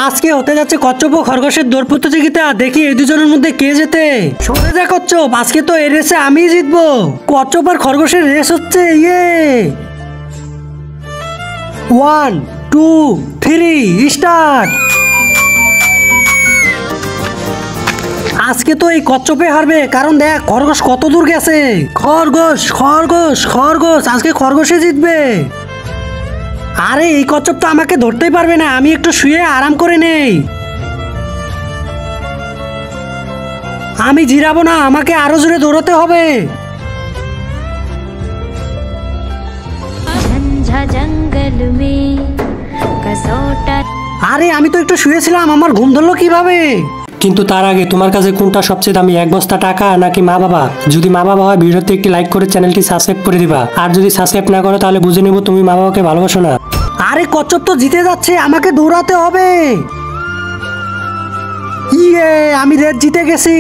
আজকে হতে যাচ্ছে কচ্ছপ ও খরগোশের দৌড় প্রতিযোগিতা। দেখি এই দুজনের মধ্যে কে জেতে। সরে যা কচ্ছপ, আজকে তো এই রেসে আমিই জিতবো। কচ্ছপ আর খরগোশের রেস হচ্ছে। ইয়ে 1 2 3 স্টার্ট। আজকে তো এই কচ্ছপে হারবে, কারণ দেখ খরগোশ কত দূর গেছে। খরগোশ খরগোশ খরগোশ, আজকে খরগোশে জিতবে। আরে এই কচ্ছপ তো আমাকে ধরতেই পারবে না, আমি একটু শুয়ে আরাম করে নেই। আমি জিরাবো না, আমাকে আরো জোরে দৌড়াতে হবে। আরে আমি তো একটু শুয়েছিলাম, আমার ঘুম ধরলো কিভাবে? কিন্তু তার আগে তোমার কাছে কোনটা সবচেয়ে দামি, 1 বস্তা টাকা নাকি মা বাবা? যদি মা বাবা হয় ভিডিওতে একটি লাইক করে চ্যানেলটি সাবস্ক্রাইব করে দিবা, আর যদি সাবস্ক্রাইব না করো তাহলে বুঝে নেব তুমি মা বাবাকে ভালোবাসো না। আরে কচ্ছপ তো জিতে যাচ্ছে, আমাকে দৌড়াতে হবে। ইয়ে, আমি রেস জিতে গেছি।